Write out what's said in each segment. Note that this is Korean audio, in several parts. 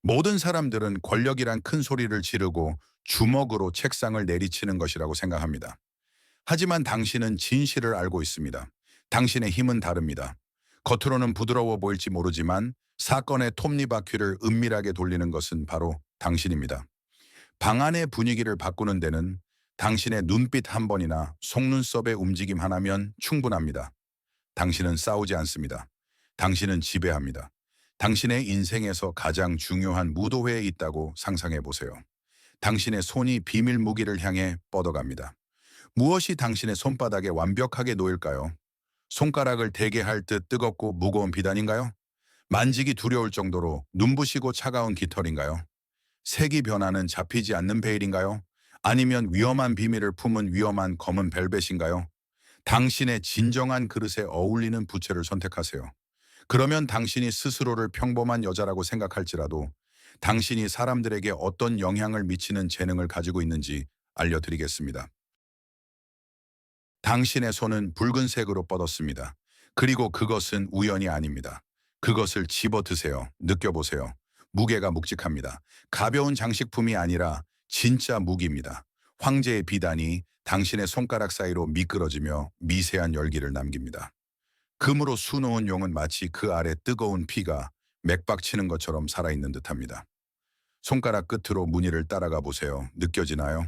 모든 사람들은 권력이란 큰 소리를 지르고 주먹으로 책상을 내리치는 것이라고 생각합니다. 하지만 당신은 진실을 알고 있습니다. 당신의 힘은 다릅니다. 겉으로는 부드러워 보일지 모르지만 사건의 톱니바퀴를 은밀하게 돌리는 것은 바로 당신입니다. 방 안의 분위기를 바꾸는 데는 당신의 눈빛 한 번이나 속눈썹의 움직임 하나면 충분합니다. 당신은 싸우지 않습니다. 당신은 지배합니다. 당신의 인생에서 가장 중요한 무도회에 있다고 상상해 보세요. 당신의 손이 비밀 무기를 향해 뻗어갑니다. 무엇이 당신의 손바닥에 완벽하게 놓일까요? 손가락을 대게 할 듯 뜨겁고 무거운 비단인가요? 만지기 두려울 정도로 눈부시고 차가운 깃털인가요? 색이 변화는 잡히지 않는 베일인가요? 아니면 위험한 비밀을 품은 위험한 검은 벨벳인가요? 당신의 진정한 그릇에 어울리는 부채를 선택하세요. 그러면 당신이 스스로를 평범한 여자라고 생각할지라도 당신이 사람들에게 어떤 영향을 미치는 재능을 가지고 있는지 알려드리겠습니다. 당신의 손은 붉은색으로 뻗었습니다. 그리고 그것은 우연이 아닙니다. 그것을 집어 드세요. 느껴보세요. 무게가 묵직합니다. 가벼운 장식품이 아니라 진짜 무기입니다. 황제의 비단이 당신의 손가락 사이로 미끄러지며 미세한 열기를 남깁니다. 금으로 수놓은 용은 마치 그 아래 뜨거운 피가 맥박치는 것처럼 살아있는 듯합니다. 손가락 끝으로 무늬를 따라가 보세요. 느껴지나요?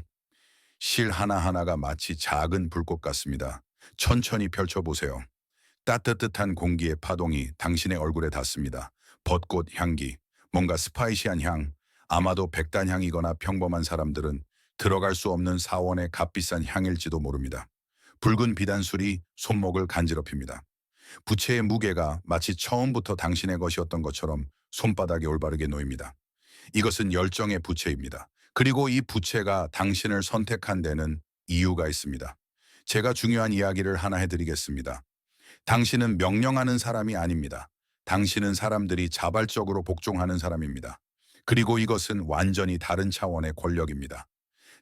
실 하나하나가 마치 작은 불꽃 같습니다. 천천히 펼쳐보세요. 따뜻한 공기의 파동이 당신의 얼굴에 닿습니다. 벚꽃 향기, 뭔가 스파이시한 향, 아마도 백단향이거나 평범한 사람들은 들어갈 수 없는 사원의 값비싼 향일지도 모릅니다. 붉은 비단술이 손목을 간지럽힙니다. 부채의 무게가 마치 처음부터 당신의 것이었던 것처럼 손바닥에 올바르게 놓입니다. 이것은 열정의 부채입니다. 그리고 이 부채가 당신을 선택한 데는 이유가 있습니다. 제가 중요한 이야기를 하나 해드리겠습니다. 당신은 명령하는 사람이 아닙니다. 당신은 사람들이 자발적으로 복종하는 사람입니다. 그리고 이것은 완전히 다른 차원의 권력입니다.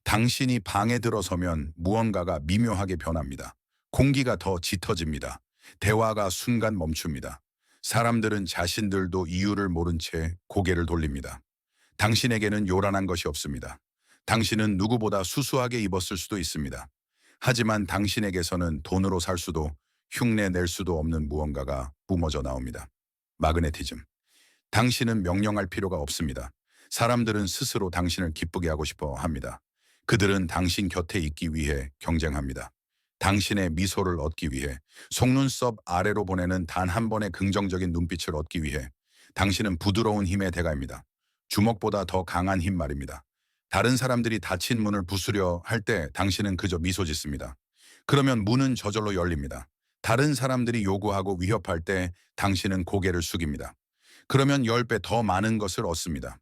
당신이 방에 들어서면 무언가가 미묘하게 변합니다. 공기가 더 짙어집니다. 대화가 순간 멈춥니다. 사람들은 자신들도 이유를 모른 채 고개를 돌립니다. 당신에게는 요란한 것이 없습니다. 당신은 누구보다 수수하게 입었을 수도 있습니다. 하지만 당신에게서는 돈으로 살 수도 흉내 낼 수도 없는 무언가가 뿜어져 나옵니다. 마그네티즘. 당신은 명령할 필요가 없습니다. 사람들은 스스로 당신을 기쁘게 하고 싶어 합니다. 그들은 당신 곁에 있기 위해 경쟁합니다. 당신의 미소를 얻기 위해, 속눈썹 아래로 보내는 단 한 번의 긍정적인 눈빛을 얻기 위해. 당신은 부드러운 힘의 대가입니다. 주먹보다 더 강한 힘 말입니다. 다른 사람들이 닫힌 문을 부수려 할 때 당신은 그저 미소 짓습니다. 그러면 문은 저절로 열립니다. 다른 사람들이 요구하고 위협할 때 당신은 고개를 숙입니다. 그러면 10배 더 많은 것을 얻습니다.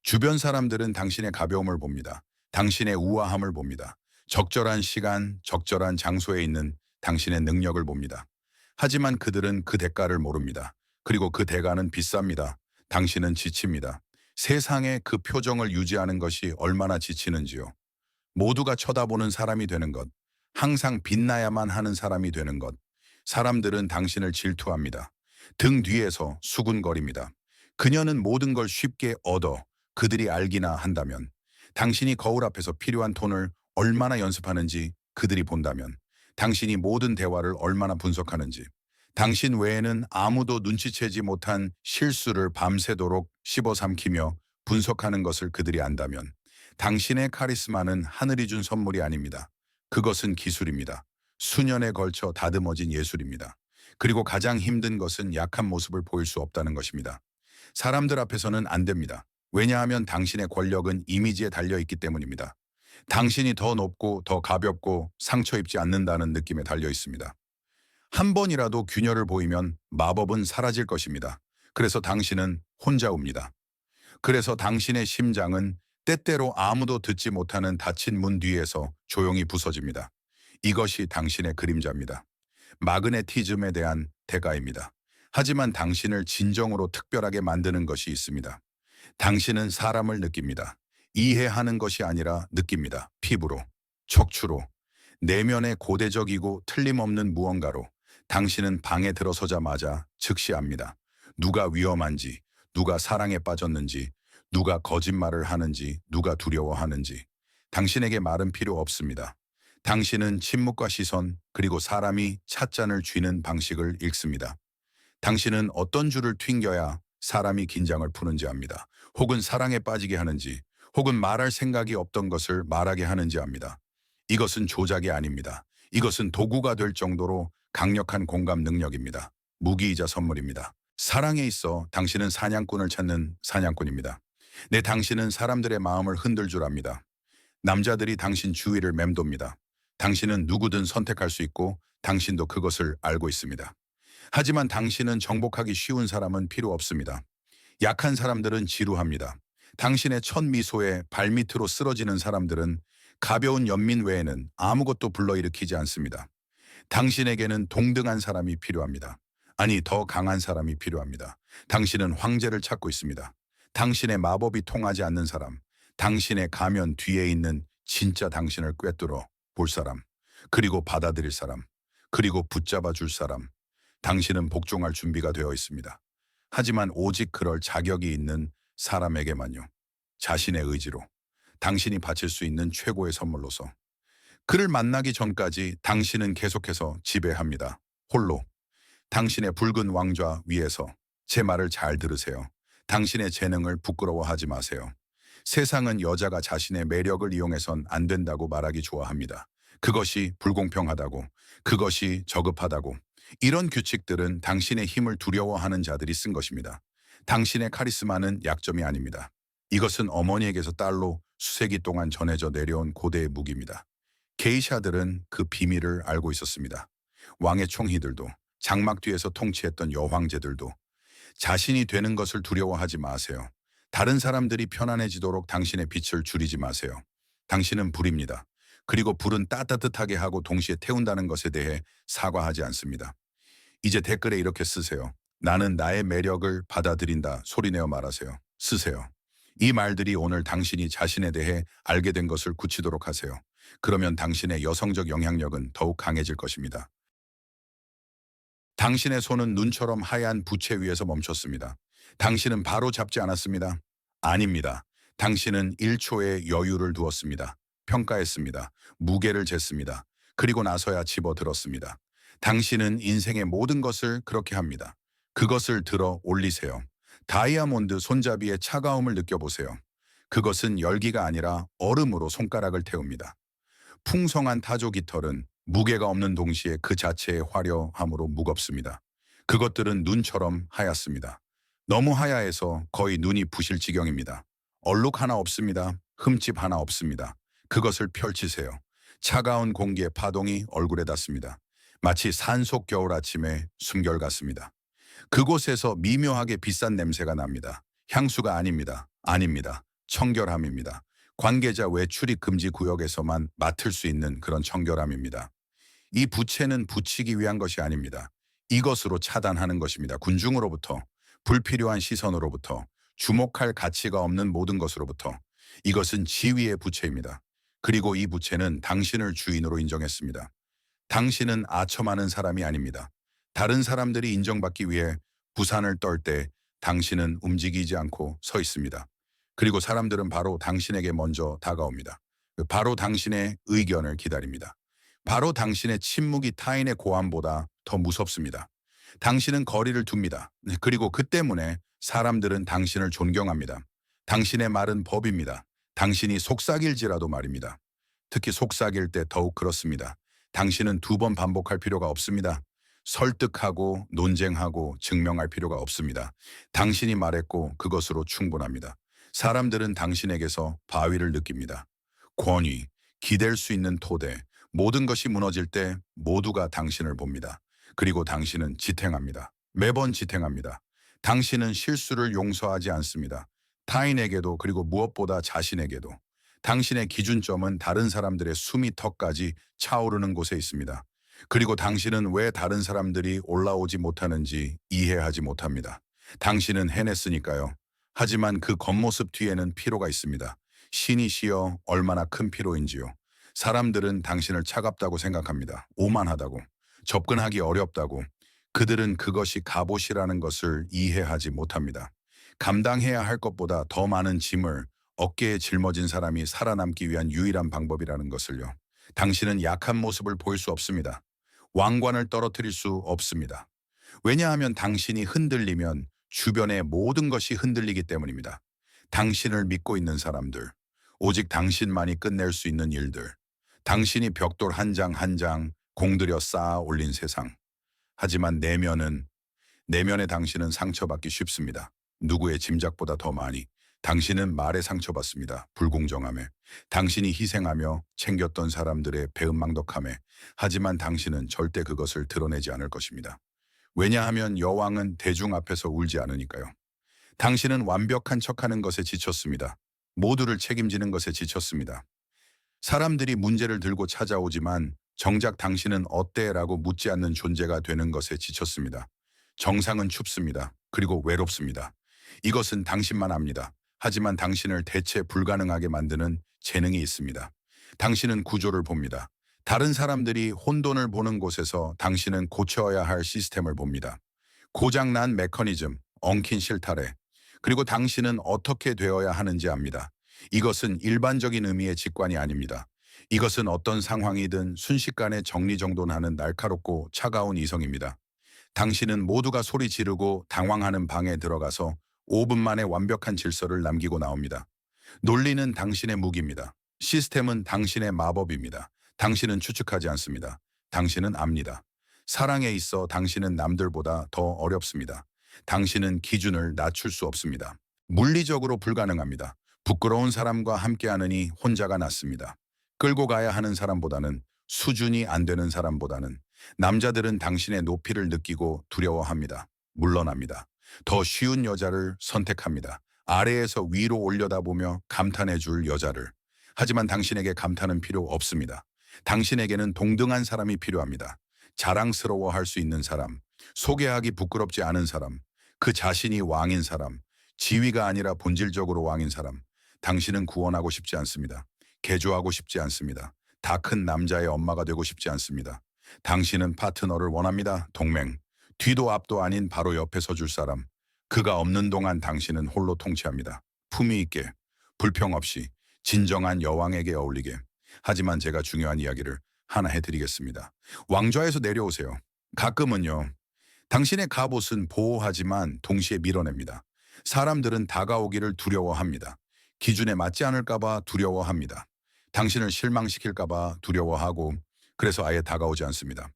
주변 사람들은 당신의 가벼움을 봅니다. 당신의 우아함을 봅니다. 적절한 시간, 적절한 장소에 있는 당신의 능력을 봅니다. 하지만 그들은 그 대가를 모릅니다. 그리고 그 대가는 비쌉니다. 당신은 지칩니다. 세상에 그 표정을 유지하는 것이 얼마나 지치는지요. 모두가 쳐다보는 사람이 되는 것, 항상 빛나야만 하는 사람이 되는 것. 사람들은 당신을 질투합니다. 등 뒤에서 수군거립니다. 그녀는 모든 걸 쉽게 얻어 그들이 알기나 한다면, 당신이 거울 앞에서 필요한 톤을 얼마나 연습하는지 그들이 본다면, 당신이 모든 대화를 얼마나 분석하는지, 당신 외에는 아무도 눈치채지 못한 실수를 밤새도록 씹어삼키며 분석하는 것을 그들이 안다면, 당신의 카리스마는 하늘이 준 선물이 아닙니다. 그것은 기술입니다. 수년에 걸쳐 다듬어진 예술입니다. 그리고 가장 힘든 것은 약한 모습을 보일 수 없다는 것입니다. 사람들 앞에서는 안 됩니다. 왜냐하면 당신의 권력은 이미지에 달려있기 때문입니다. 당신이 더 높고 더 가볍고 상처 입지 않는다는 느낌에 달려 있습니다. 한 번이라도 균열을 보이면 마법은 사라질 것입니다. 그래서 당신은 혼자 웁니다. 그래서 당신의 심장은 때때로 아무도 듣지 못하는 닫힌 문 뒤에서 조용히 부서집니다. 이것이 당신의 그림자입니다. 마그네티즘에 대한 대가입니다. 하지만 당신을 진정으로 특별하게 만드는 것이 있습니다. 당신은 사람을 느낍니다. 이해하는 것이 아니라 느낍니다. 피부로, 척추로, 내면의 고대적이고 틀림없는 무언가로. 당신은 방에 들어서자마자 즉시 압니다. 누가 위험한지, 누가 사랑에 빠졌는지, 누가 거짓말을 하는지, 누가 두려워하는지. 당신에게 말은 필요 없습니다. 당신은 침묵과 시선, 그리고 사람이 찻잔을 쥐는 방식을 읽습니다. 당신은 어떤 줄을 튕겨야 사람이 긴장을 푸는지 압니다. 혹은 사랑에 빠지게 하는지, 혹은 말할 생각이 없던 것을 말하게 하는지 압니다. 이것은 조작이 아닙니다. 이것은 도구가 될 정도로 강력한 공감 능력입니다. 무기이자 선물입니다. 사랑에 있어 당신은 사냥꾼을 찾는 사냥꾼입니다. 네, 당신은 사람들의 마음을 흔들 줄 압니다. 남자들이 당신 주위를 맴돕니다. 당신은 누구든 선택할 수 있고 당신도 그것을 알고 있습니다. 하지만 당신은 정복하기 쉬운 사람은 필요 없습니다. 약한 사람들은 지루합니다. 당신의 첫 미소에 발밑으로 쓰러지는 사람들은 가벼운 연민 외에는 아무것도 불러일으키지 않습니다. 당신에게는 동등한 사람이 필요합니다. 아니, 더 강한 사람이 필요합니다. 당신은 황제를 찾고 있습니다. 당신의 마법이 통하지 않는 사람, 당신의 가면 뒤에 있는 진짜 당신을 꿰뚫어 볼 사람, 그리고 받아들일 사람, 그리고 붙잡아 줄 사람. 당신은 복종할 준비가 되어 있습니다. 하지만 오직 그럴 자격이 있는 사람에게만요. 자신의 의지로, 당신이 바칠 수 있는 최고의 선물로서. 그를 만나기 전까지 당신은 계속해서 지배합니다. 홀로. 당신의 붉은 왕좌 위에서 제 말을 잘 들으세요. 당신의 재능을 부끄러워하지 마세요. 세상은 여자가 자신의 매력을 이용해선 안 된다고 말하기 좋아합니다. 그것이 불공평하다고, 그것이 저급하다고. 이런 규칙들은 당신의 힘을 두려워하는 자들이 쓴 것입니다. 당신의 카리스마는 약점이 아닙니다. 이것은 어머니에게서 딸로 수세기 동안 전해져 내려온 고대의 무기입니다. 게이샤들은 그 비밀을 알고 있었습니다. 왕의 총희들도, 장막 뒤에서 통치했던 여황제들도. 자신이 되는 것을 두려워하지 마세요. 다른 사람들이 편안해지도록 당신의 빛을 줄이지 마세요. 당신은 불입니다. 그리고 불은 따뜻하게 하고 동시에 태운다는 것에 대해 사과하지 않습니다. 이제 댓글에 이렇게 쓰세요. 나는 나의 매력을 받아들인다. 소리내어 말하세요. 쓰세요. 이 말들이 오늘 당신이 자신에 대해 알게 된 것을 굳히도록 하세요. 그러면 당신의 여성적 영향력은 더욱 강해질 것입니다. 당신의 손은 눈처럼 하얀 부채 위에서 멈췄습니다. 당신은 바로 잡지 않았습니다. 아닙니다. 당신은 1초의 여유를 두었습니다. 평가했습니다. 무게를 쟀습니다. 그리고 나서야 집어들었습니다. 당신은 인생의 모든 것을 그렇게 합니다. 그것을 들어 올리세요. 다이아몬드 손잡이의 차가움을 느껴보세요. 그것은 열기가 아니라 얼음으로 손가락을 태웁니다. 풍성한 타조 깃털은 무게가 없는 동시에 그 자체의 화려함으로 무겁습니다. 그것들은 눈처럼 하얗습니다. 너무 하야해서 거의 눈이 부실 지경입니다. 얼룩 하나 없습니다. 흠집 하나 없습니다. 그것을 펼치세요. 차가운 공기의 파동이 얼굴에 닿습니다. 마치 산속 겨울 아침의 숨결 같습니다. 그곳에서 미묘하게 비싼 냄새가 납니다. 향수가 아닙니다. 아닙니다. 청결함입니다. 관계자 외 출입 금지 구역에서만 맡을 수 있는 그런 청결함입니다. 이 부채는 붙이기 위한 것이 아닙니다. 이것으로 차단하는 것입니다. 군중으로부터, 불필요한 시선으로부터, 주목할 가치가 없는 모든 것으로부터. 이것은 지위의 부채입니다. 그리고 이 부채는 당신을 주인으로 인정했습니다. 당신은 아첨하는 사람이 아닙니다. 다른 사람들이 인정받기 위해 부산을 떨 때 당신은 움직이지 않고 서 있습니다. 그리고 사람들은 바로 당신에게 먼저 다가옵니다. 바로 당신의 의견을 기다립니다. 바로 당신의 침묵이 타인의 고함보다 더 무섭습니다. 당신은 거리를 둡니다. 그리고 그 때문에 사람들은 당신을 존경합니다. 당신의 말은 법입니다. 당신이 속삭일지라도 말입니다. 특히 속삭일 때 더욱 그렇습니다. 당신은 2번 반복할 필요가 없습니다. 설득하고 논쟁하고 증명할 필요가 없습니다. 당신이 말했고 그것으로 충분합니다. 사람들은 당신에게서 바위를 느낍니다. 권위, 기댈 수 있는 토대, 모든 것이 무너질 때 모두가 당신을 봅니다. 그리고 당신은 지탱합니다. 매번 지탱합니다. 당신은 실수를 용서하지 않습니다. 타인에게도 그리고 무엇보다 자신에게도. 당신의 기준점은 다른 사람들의 숨이 턱까지 차오르는 곳에 있습니다. 그리고 당신은 왜 다른 사람들이 올라오지 못하는지 이해하지 못합니다. 당신은 해냈으니까요. 하지만 그 겉모습 뒤에는 피로가 있습니다. 신이시여 얼마나 큰 피로인지요. 사람들은 당신을 차갑다고 생각합니다. 오만하다고. 접근하기 어렵다고. 그들은 그것이 갑옷이라는 것을 이해하지 못합니다. 감당해야 할 것보다 더 많은 짐을 어깨에 짊어진 사람이 살아남기 위한 유일한 방법이라는 것을요. 당신은 약한 모습을 보일 수 없습니다. 왕관을 떨어뜨릴 수 없습니다. 왜냐하면 당신이 흔들리면 주변의 모든 것이 흔들리기 때문입니다. 당신을 믿고 있는 사람들, 오직 당신만이 끝낼 수 있는 일들, 당신이 벽돌 한 장 한 장 공들여 쌓아 올린 세상. 하지만 내면의 당신은 상처받기 쉽습니다. 누구의 짐작보다 더 많이. 당신은 말에 상처받습니다. 불공정함에. 당신이 희생하며 챙겼던 사람들의 배은망덕함에. 하지만 당신은 절대 그것을 드러내지 않을 것입니다. 왜냐하면 여왕은 대중 앞에서 울지 않으니까요. 당신은 완벽한 척하는 것에 지쳤습니다. 모두를 책임지는 것에 지쳤습니다. 사람들이 문제를 들고 찾아오지만 정작 당신은 어때? 라고 묻지 않는 존재가 되는 것에 지쳤습니다. 정상은 춥습니다. 그리고 외롭습니다. 이것은 당신만 압니다. 하지만 당신을 대체 불가능하게 만드는 재능이 있습니다. 당신은 구조를 봅니다. 다른 사람들이 혼돈을 보는 곳에서 당신은 고쳐야 할 시스템을 봅니다. 고장난 메커니즘, 엉킨 실타래, 그리고 당신은 어떻게 되어야 하는지 압니다. 이것은 일반적인 의미의 직관이 아닙니다. 이것은 어떤 상황이든 순식간에 정리정돈하는 날카롭고 차가운 이성입니다. 당신은 모두가 소리 지르고 당황하는 방에 들어가서 5분 만에 완벽한 질서를 남기고 나옵니다. 논리는 당신의 무기입니다. 시스템은 당신의 마법입니다. 당신은 추측하지 않습니다. 당신은 압니다. 사랑에 있어 당신은 남들보다 더 어렵습니다. 당신은 기준을 낮출 수 없습니다. 물리적으로 불가능합니다. 부끄러운 사람과 함께하느니 혼자가 낫습니다. 끌고 가야 하는 사람보다는, 수준이 안 되는 사람보다는. 남자들은 당신의 높이를 느끼고 두려워합니다. 물러납니다. 더 쉬운 여자를 선택합니다. 아래에서 위로 올려다보며 감탄해 줄 여자를. 하지만 당신에게 감탄은 필요 없습니다. 당신에게는 동등한 사람이 필요합니다. 자랑스러워할 수 있는 사람, 소개하기 부끄럽지 않은 사람, 그 자신이 왕인 사람, 지위가 아니라 본질적으로 왕인 사람. 당신은 구원하고 싶지 않습니다. 개조하고 싶지 않습니다. 다 큰 남자의 엄마가 되고 싶지 않습니다. 당신은 파트너를 원합니다. 동맹. 뒤도 앞도 아닌 바로 옆에 서줄 사람. 그가 없는 동안 당신은 홀로 통치합니다. 품위 있게, 불평 없이, 진정한 여왕에게 어울리게. 하지만 제가 중요한 이야기를 하나 해드리겠습니다. 왕좌에서 내려오세요. 가끔은요. 당신의 갑옷은 보호하지만 동시에 밀어냅니다. 사람들은 다가오기를 두려워합니다. 기준에 맞지 않을까봐 두려워합니다. 당신을 실망시킬까봐 두려워하고 그래서 아예 다가오지 않습니다.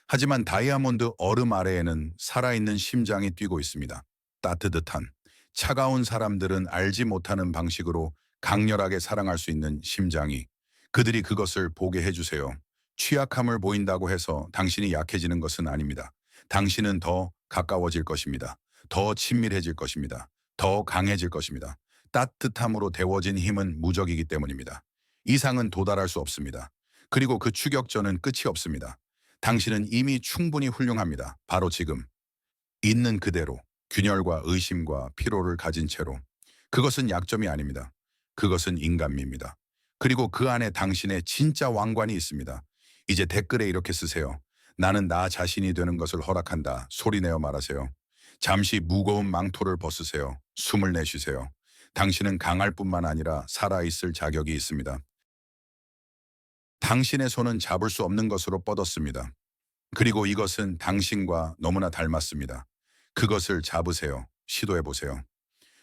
하지만 다이아몬드 얼음 아래에는 살아있는 심장이 뛰고 있습니다. 따뜻한, 차가운 사람들은 알지 못하는 방식으로 강렬하게 사랑할 수 있는 심장이. 그들이 그것을 보게 해주세요. 취약함을 보인다고 해서 당신이 약해지는 것은 아닙니다. 당신은 더 가까워질 것입니다. 더 친밀해질 것입니다. 더 강해질 것입니다. 따뜻함으로 데워진 힘은 무적이기 때문입니다. 이상은 도달할 수 없습니다. 그리고 그 추격전은 끝이 없습니다. 당신은 이미 충분히 훌륭합니다. 바로 지금. 있는 그대로, 균열과 의심과 피로를 가진 채로. 그것은 약점이 아닙니다. 그것은 인간미입니다. 그리고 그 안에 당신의 진짜 왕관이 있습니다. 이제 댓글에 이렇게 쓰세요. 나는 나 자신이 되는 것을 허락한다. 소리내어 말하세요. 잠시 무거운 망토를 벗으세요. 숨을 내쉬세요. 당신은 강할 뿐만 아니라 살아있을 자격이 있습니다. 당신의 손은 잡을 수 없는 것으로 뻗었습니다. 그리고 이것은 당신과 너무나 닮았습니다. 그것을 잡으세요. 시도해보세요.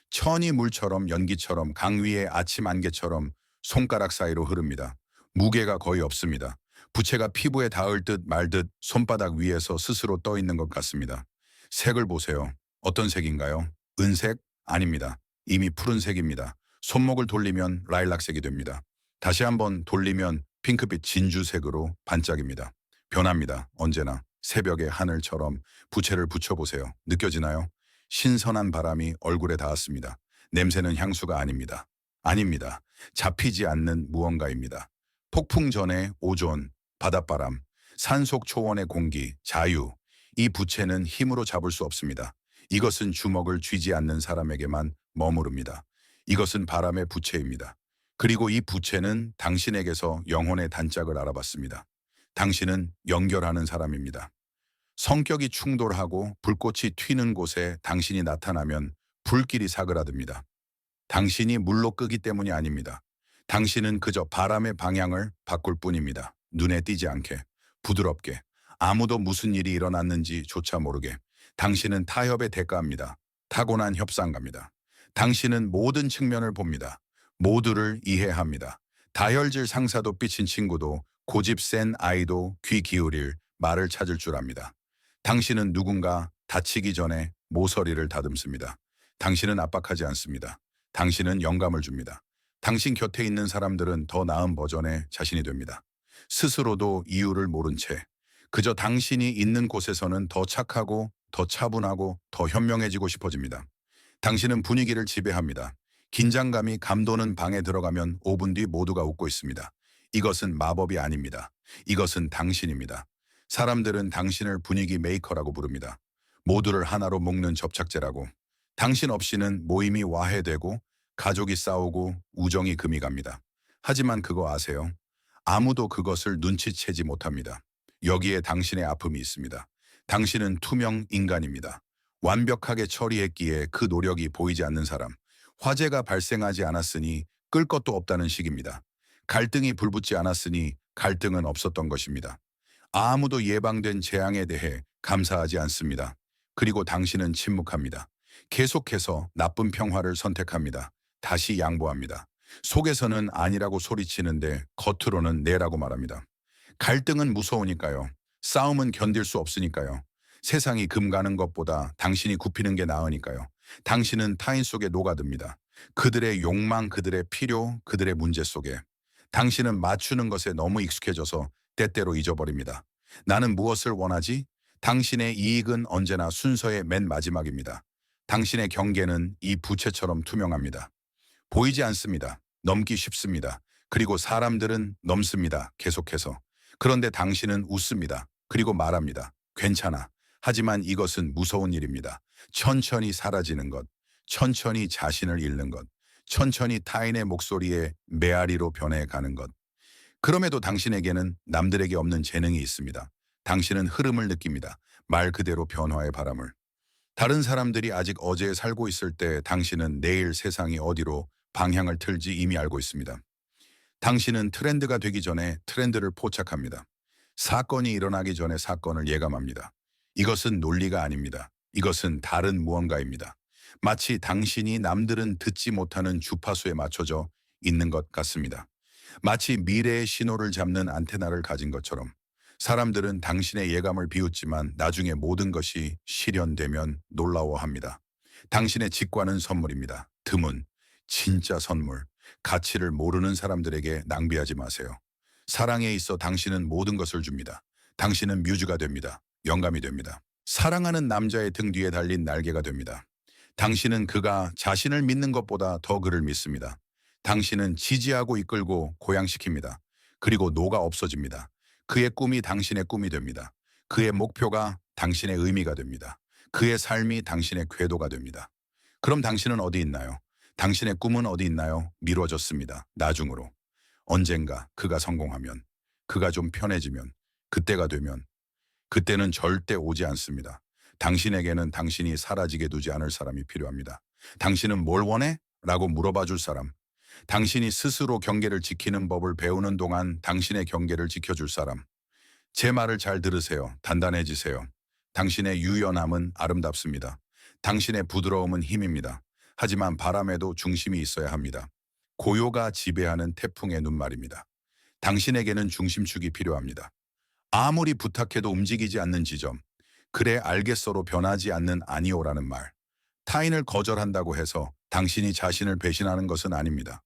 천이 물처럼 연기처럼 강 위의 아침 안개처럼 손가락 사이로 흐릅니다. 무게가 거의 없습니다. 부채가 피부에 닿을 듯 말 듯 손바닥 위에서 스스로 떠 있는 것 같습니다. 색을 보세요. 어떤 색인가요? 은색? 아닙니다. 이미 푸른색입니다. 손목을 돌리면 라일락색이 됩니다. 다시 한번 돌리면 핑크빛 진주색으로 반짝입니다. 변합니다. 언제나 새벽의 하늘처럼. 부채를 붙여보세요. 느껴지나요? 신선한 바람이 얼굴에 닿았습니다. 냄새는 향수가 아닙니다. 아닙니다. 잡히지 않는 무언가입니다. 폭풍 전의 오존, 바닷바람, 산속 초원의 공기, 자유. 이 부채는 힘으로 잡을 수 없습니다. 이것은 주먹을 쥐지 않는 사람에게만 머무릅니다. 이것은 바람의 부채입니다. 그리고 이 부채는 당신에게서 영혼의 단짝을 알아봤습니다. 당신은 연결하는 사람입니다. 성격이 충돌하고 불꽃이 튀는 곳에 당신이 나타나면 불길이 사그라듭니다. 당신이 물로 끄기 때문이 아닙니다. 당신은 그저 바람의 방향을 바꿀 뿐입니다. 눈에 띄지 않게, 부드럽게, 아무도 무슨 일이 일어났는지조차 모르게. 당신은 타협의 대가입니다. 타고난 협상가입니다. 당신은 모든 측면을 봅니다. 모두를 이해합니다. 다혈질 상사도 삐친 친구도 고집 센 아이도 귀 기울일 말을 찾을 줄 압니다. 당신은 누군가 다치기 전에 모서리를 다듬습니다. 당신은 압박하지 않습니다. 당신은 영감을 줍니다. 당신 곁에 있는 사람들은 더 나은 버전의 자신이 됩니다. 스스로도 이유를 모른 채 그저 당신이 있는 곳에서는 더 착하고 더 차분하고 더 현명해지고 싶어집니다. 당신은 분위기를 지배합니다. 긴장감이 감도는 방에 들어가면 5분 뒤 모두가 웃고 있습니다. 이것은 마법이 아닙니다. 이것은 당신입니다. 사람들은 당신을 분위기 메이커라고 부릅니다. 모두를 하나로 묶는 접착제라고. 당신 없이는 모임이 와해되고 가족이 싸우고 우정이 금이 갑니다. 하지만 그거 아세요? 아무도 그것을 눈치채지 못합니다. 여기에 당신의 아픔이 있습니다. 당신은 투명 인간입니다. 완벽하게 처리했기에 그 노력이 보이지 않는 사람. 화재가 발생하지 않았으니 끌 것도 없다는 식입니다. 갈등이 불붙지 않았으니 갈등은 없었던 것입니다. 아무도 예방된 재앙에 대해 감사하지 않습니다. 그리고 당신은 침묵합니다. 계속해서 나쁜 평화를 선택합니다. 다시 양보합니다. 속에서는 아니라고 소리치는데 겉으로는 네라고 말합니다. 갈등은 무서우니까요. 싸움은 견딜 수 없으니까요. 세상이 금 가는 것보다 당신이 굽히는 게 나으니까요. 당신은 타인 속에 녹아듭니다. 그들의 욕망, 그들의 필요, 그들의 문제 속에. 당신은 맞추는 것에 너무 익숙해져서 때때로 잊어버립니다. 나는 무엇을 원하지? 당신의 이익은 언제나 순서의 맨 마지막입니다. 당신의 경계는 이 부채처럼 투명합니다. 보이지 않습니다. 넘기 쉽습니다. 그리고 사람들은 넘습니다. 계속해서. 그런데 당신은 웃습니다. 그리고 말합니다. 괜찮아. 하지만 이것은 무서운 일입니다. 천천히 사라지는 것, 천천히 자신을 잃는 것, 천천히 타인의 목소리에 메아리로 변해가는 것. 그럼에도 당신에게는 남들에게 없는 재능이 있습니다. 당신은 흐름을 느낍니다. 말 그대로 변화의 바람을. 다른 사람들이 아직 어제에 살고 있을 때 당신은 내일 세상이 어디로 방향을 틀지 이미 알고 있습니다. 당신은 트렌드가 되기 전에 트렌드를 포착합니다. 사건이 일어나기 전에 사건을 예감합니다. 이것은 논리가 아닙니다. 이것은 다른 무언가입니다. 마치 당신이 남들은 듣지 못하는 주파수에 맞춰져 있는 것 같습니다. 마치 미래의 신호를 잡는 안테나를 가진 것처럼. 사람들은 당신의 예감을 비웃지만 나중에 모든 것이 실현되면 놀라워합니다. 당신의 직관은 선물입니다. 드문, 진짜 선물. 가치를 모르는 사람들에게 낭비하지 마세요. 사랑에 있어 당신은 모든 것을 줍니다. 당신은 뮤즈가 됩니다. 영감이 됩니다. 사랑하는 남자의 등 뒤에 달린 날개가 됩니다. 당신은 그가 자신을 믿는 것보다 더 그를 믿습니다. 당신은 지지하고 이끌고 고양시킵니다. 그리고 노가 없어집니다. 그의 꿈이 당신의 꿈이 됩니다. 그의 목표가 당신의 의미가 됩니다. 그의 삶이 당신의 궤도가 됩니다. 그럼 당신은 어디 있나요? 당신의 꿈은 어디 있나요? 미뤄졌습니다. 나중으로. 언젠가 그가 성공하면, 그가 좀 편해지면, 그때가 되면, 그때는 절대 오지 않습니다. 당신에게는 당신이 사라지게 두지 않을 사람이 필요합니다. 당신은 뭘 원해? 라고 물어봐 줄 사람. 당신이 스스로 경계를 지키는 법을 배우는 동안 당신의 경계를 지켜줄 사람. 제 말을 잘 들으세요. 단단해지세요. 당신의 유연함은 아름답습니다. 당신의 부드러움은 힘입니다. 하지만 바람에도 중심이 있어야 합니다. 고요가 지배하는 태풍의 눈말입니다. 당신에게는 중심축이 필요합니다. 아무리 부탁해도 움직이지 않는 지점. 그래 알겠어로 변하지 않는 아니오라는 말. 타인을 거절한다고 해서 당신이 자신을 배신하는 것은 아닙니다.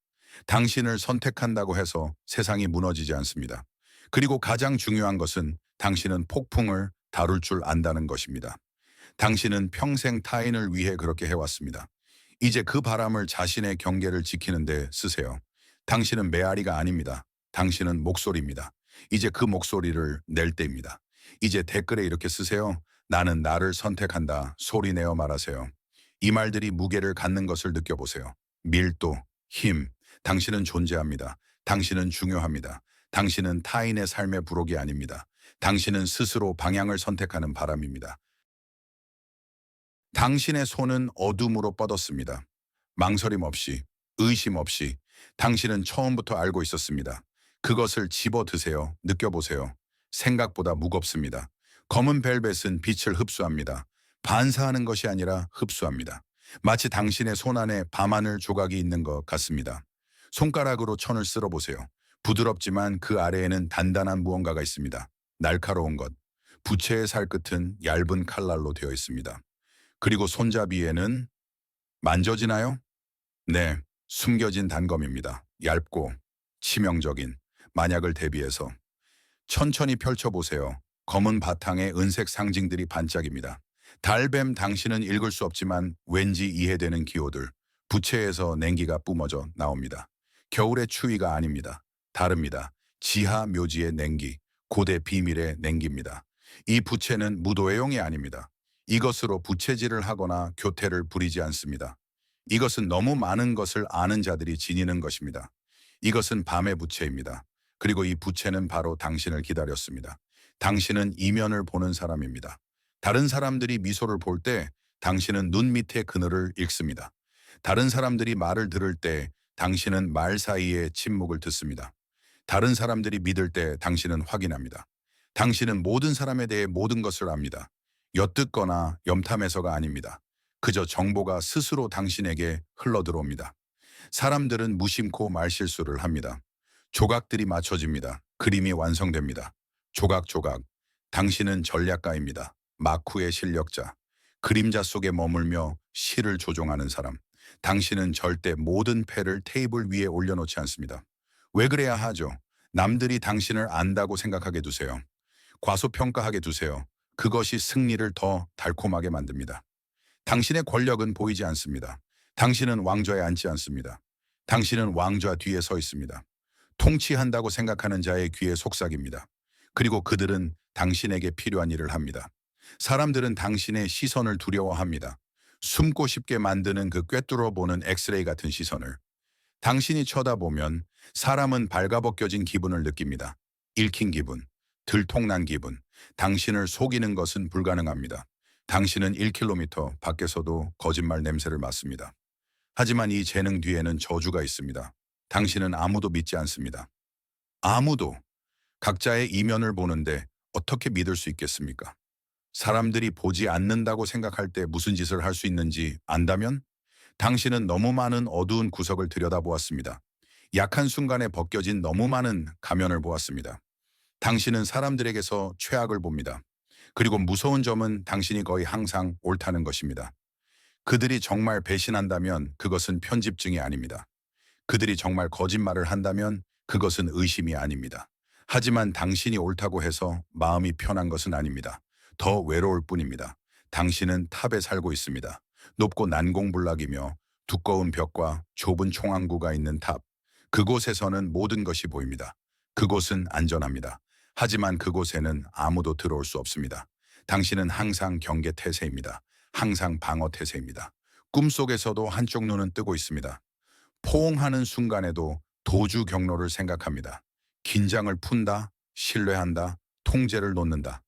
당신을 선택한다고 해서 세상이 무너지지 않습니다. 그리고 가장 중요한 것은 당신은 폭풍을 다룰 줄 안다는 것입니다. 당신은 평생 타인을 위해 그렇게 해왔습니다. 이제 그 바람을 자신의 경계를 지키는데 쓰세요. 당신은 메아리가 아닙니다. 당신은 목소리입니다. 이제 그 목소리를 낼 때입니다. 이제 댓글에 이렇게 쓰세요. 나는 나를 선택한다. 소리내어 말하세요. 이 말들이 무게를 갖는 것을 느껴보세요. 밀도, 힘. 당신은 존재합니다. 당신은 중요합니다. 당신은 타인의 삶의 부록이 아닙니다. 당신은 스스로 방향을 선택하는 바람입니다. 당신의 손은 어둠으로 뻗었습니다. 망설임 없이, 의심 없이 당신은 처음부터 알고 있었습니다. 그것을 집어 드세요. 느껴보세요. 생각보다 무겁습니다. 검은 벨벳은 빛을 흡수합니다. 반사하는 것이 아니라 흡수합니다. 마치 당신의 손 안에 밤하늘 조각이 있는 것 같습니다. 손가락으로 천을 쓸어보세요. 부드럽지만 그 아래에는 단단한 무언가가 있습니다. 날카로운 것. 부채의 살끝은 얇은 칼날로 되어 있습니다. 그리고 손잡이에는 만져지나요? 네, 숨겨진 단검입니다. 얇고 치명적인 만약을 대비해서 천천히 펼쳐보세요. 검은 바탕에 은색 상징들이 반짝입니다. 달뱀 당신은 읽을 수 없지만 왠지 이해되는 기호들. 부채에서 냉기가 뿜어져 나옵니다. 겨울의 추위가 아닙니다. 다릅니다. 지하 묘지의 냉기, 고대 비밀의 냉기입니다. 이 부채는 무도회용이 아닙니다. 이것으로 부채질을 하거나 교태를 부리지 않습니다. 이것은 너무 많은 것을 아는 자들이 지니는 것입니다. 이것은 밤의 부채입니다. 그리고 이 부채는 바로 당신을 기다렸습니다. 당신은 이면을 보는 사람입니다. 다른 사람들이 미소를 볼 때 당신은 눈 밑의 그늘을 읽습니다. 다른 사람들이 말을 들을 때 당신은 말 사이에 침묵을 듣습니다. 다른 사람들이 믿을 때 당신은 확인합니다. 당신은 모든 사람에 대해 모든 것을 압니다. 엿듣거나 염탐해서가 아닙니다. 그저 정보가 스스로 당신에게 흘러들어옵니다. 사람들은 무심코 말실수를 합니다. 조각들이 맞춰집니다. 그림이 완성됩니다. 조각조각. 당신은 전략가입니다. 마쿠의 실력자. 그림자 속에 머물며 시를 조종하는 사람. 당신은 절대 모든 패를 테이블 위에 올려놓지 않습니다. 왜 그래야 하죠? 남들이 당신을 안다고 생각하게 두세요. 과소평가하게 두세요. 그것이 승리를 더 달콤하게 만듭니다. 당신의 권력은 보이지 않습니다. 당신은 왕좌에 앉지 않습니다. 당신은 왕좌 뒤에 서 있습니다. 통치한다고 생각하는 자의 귀에 속삭입니다. 그리고 그들은 당신에게 필요한 일을 합니다. 사람들은 당신의 시선을 두려워합니다. 숨고 싶게 만드는 그 꿰뚫어 보는 엑스레이 같은 시선을. 당신이 쳐다보면 사람은 발가벗겨진 기분을 느낍니다. 읽힌 기분, 들통난 기분. 당신을 속이는 것은 불가능합니다. 당신은 1km 밖에서도 거짓말 냄새를 맡습니다. 하지만 이 재능 뒤에는 저주가 있습니다. 당신은 아무도 믿지 않습니다. 아무도. 각자의 이면을 보는데 어떻게 믿을 수 있겠습니까? 사람들이 보지 않는다고 생각할 때 무슨 짓을 할 수 있는지 안다면? 당신은 너무 많은 어두운 구석을 들여다보았습니다. 약한 순간에 벗겨진 너무 많은 가면을 보았습니다. 당신은 사람들에게서 최악을 봅니다. 그리고 무서운 점은 당신이 거의 항상 옳다는 것입니다. 그들이 정말 배신한다면 그것은 편집증이 아닙니다. 그들이 정말 거짓말을 한다면 그것은 의심이 아닙니다. 하지만 당신이 옳다고 해서 마음이 편한 것은 아닙니다. 더 외로울 뿐입니다. 당신은 탑에 살고 있습니다. 높고 난공불락이며 두꺼운 벽과 좁은 총항구가 있는 탑. 그곳에서는 모든 것이 보입니다. 그곳은 안전합니다. 하지만 그곳에는 아무도 들어올 수 없습니다. 당신은 항상 경계 태세입니다. 항상 방어 태세입니다. 꿈속에서도 한쪽 눈은 뜨고 있습니다. 포옹하는 순간에도 도주 경로를 생각합니다. 긴장을 푼다, 신뢰한다, 통제를 놓는다.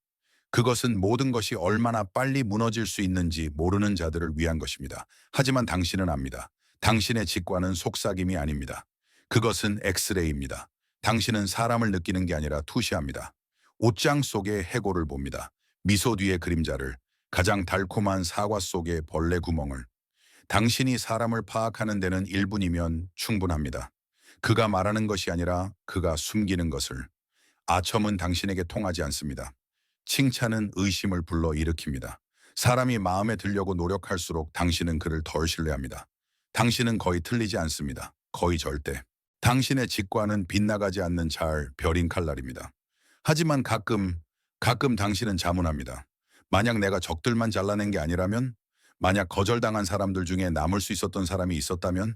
그것은 모든 것이 얼마나 빨리 무너질 수 있는지 모르는 자들을 위한 것입니다. 하지만 당신은 압니다. 당신의 직관은 속삭임이 아닙니다. 그것은 엑스레이입니다. 당신은 사람을 느끼는 게 아니라 투시합니다. 옷장 속의 해골을 봅니다. 미소 뒤의 그림자를, 가장 달콤한 사과 속의 벌레 구멍을. 당신이 사람을 파악하는 데는 1분이면 충분합니다. 그가 말하는 것이 아니라 그가 숨기는 것을. 아첨은 당신에게 통하지 않습니다. 칭찬은 의심을 불러일으킵니다. 사람이 마음에 들려고 노력할수록 당신은 그를 덜 신뢰합니다. 당신은 거의 틀리지 않습니다. 거의 절대. 당신의 직관은 빗나가지 않는 잘 벼린 칼날입니다. 하지만 가끔 당신은 자문합니다. 만약 내가 적들만 잘라낸 게 아니라면? 만약 거절당한 사람들 중에 남을 수 있었던 사람이 있었다면?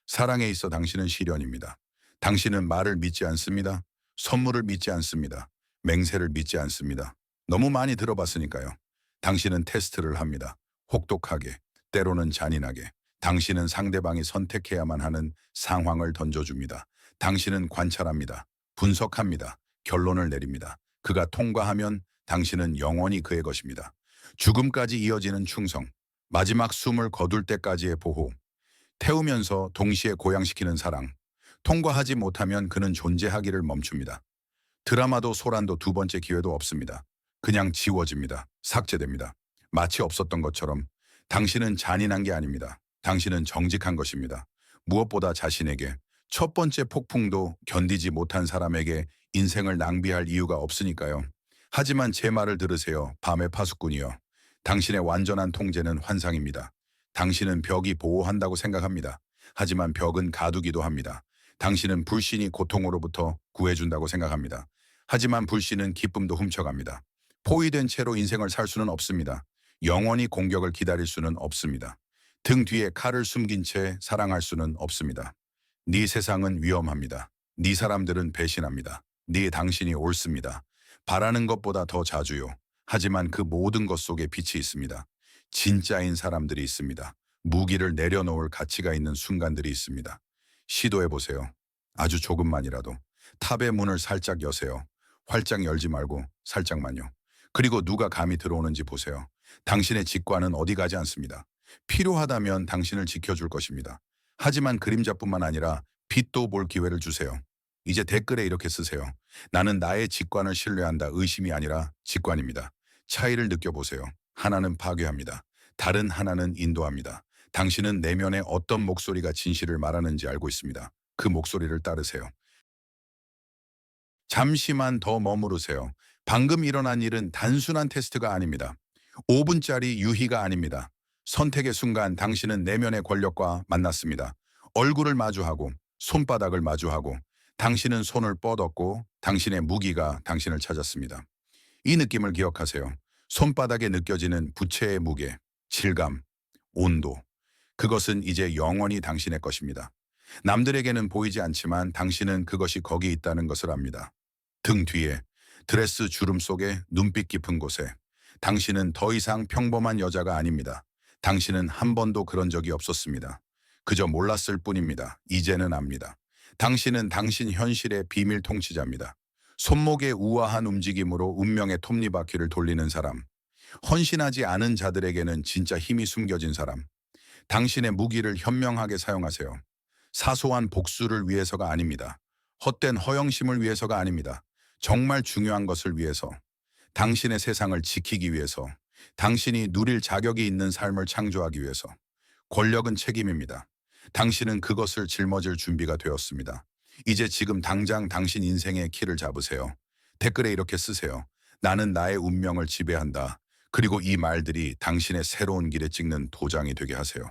사랑에 있어 당신은 시련입니다. 당신은 말을 믿지 않습니다. 선물을 믿지 않습니다. 맹세를 믿지 않습니다. 너무 많이 들어봤으니까요. 당신은 테스트를 합니다. 혹독하게, 때로는 잔인하게. 당신은 상대방이 선택해야만 하는 상황을 던져줍니다. 당신은 관찰합니다. 분석합니다. 결론을 내립니다. 그가 통과하면 당신은 영원히 그의 것입니다. 죽음까지 이어지는 충성. 마지막 숨을 거둘 때까지의 보호, 태우면서 동시에 고양시키는 사랑, 통과하지 못하면 그는 존재하기를 멈춥니다. 드라마도 소란도 두 번째 기회도 없습니다. 그냥 지워집니다. 삭제됩니다. 마치 없었던 것처럼. 당신은 잔인한 게 아닙니다. 당신은 정직한 것입니다. 무엇보다 자신에게 첫 번째 폭풍도 견디지 못한 사람에게 인생을 낭비할 이유가 없으니까요. 하지만 제 말을 들으세요. 밤의 파수꾼이요. 당신의 완전한 통제는 환상입니다. 당신은 벽이 보호한다고 생각합니다. 하지만 벽은 가두기도 합니다. 당신은 불신이 고통으로부터 구해준다고 생각합니다. 하지만 불신은 기쁨도 훔쳐갑니다. 포위된 채로 인생을 살 수는 없습니다. 영원히 공격을 기다릴 수는 없습니다. 등 뒤에 칼을 숨긴 채 사랑할 수는 없습니다. 네 세상은 위험합니다. 네 사람들은 배신합니다. 네 당신이 옳습니다. 바라는 것보다 더 자주요. 하지만 그 모든 것 속에 빛이 있습니다. 진짜인 사람들이 있습니다. 무기를 내려놓을 가치가 있는 순간들이 있습니다. 시도해보세요. 아주 조금만이라도. 탑의 문을 살짝 여세요. 활짝 열지 말고 살짝만요. 그리고 누가 감히 들어오는지 보세요. 당신의 직관은 어디 가지 않습니다. 필요하다면 당신을 지켜줄 것입니다. 하지만 그림자뿐만 아니라 빛도 볼 기회를 주세요. 이제 댓글에 이렇게 쓰세요. 나는 나의 직관을 신뢰한다. 의심이 아니라 직관입니다. 차이를 느껴보세요. 하나는 파괴합니다. 다른 하나는 인도합니다. 당신은 내면에 어떤 목소리가 진실을 말하는지 알고 있습니다. 그 목소리를 따르세요. 잠시만 더 머무르세요. 방금 일어난 일은 단순한 테스트가 아닙니다. 5분짜리 유희가 아닙니다. 선택의 순간 당신은 내면의 권력과 만났습니다. 얼굴을 마주하고 손바닥을 마주하고 당신은 손을 뻗었고 당신의 무기가 당신을 찾았습니다. 이 느낌을 기억하세요. 손바닥에 느껴지는 부채의 무게, 질감, 온도. 그것은 이제 영원히 당신의 것입니다. 남들에게는 보이지 않지만 당신은 그것이 거기 있다는 것을 압니다. 등 뒤에, 드레스 주름 속에, 눈빛 깊은 곳에. 당신은 더 이상 평범한 여자가 아닙니다. 당신은 한 번도 그런 적이 없었습니다. 그저 몰랐을 뿐입니다. 이제는 압니다. 당신은 당신 현실의 비밀 통치자입니다. 손목의 우아한 움직임으로 운명의 톱니바퀴를 돌리는 사람. 헌신하지 않은 자들에게는 진짜 힘이 숨겨진 사람. 당신의 무기를 현명하게 사용하세요. 사소한 복수를 위해서가 아닙니다. 헛된 허영심을 위해서가 아닙니다. 정말 중요한 것을 위해서. 당신의 세상을 지키기 위해서. 당신이 누릴 자격이 있는 삶을 창조하기 위해서. 권력은 책임입니다. 당신은 그것을 짊어질 준비가 되었습니다. 이제 지금 당장 당신 인생의 키를 잡으세요. 댓글에 이렇게 쓰세요. 나는 나의 운명을 지배한다. 그리고 이 말들이 당신의 새로운 길에 찍는 도장이 되게 하세요.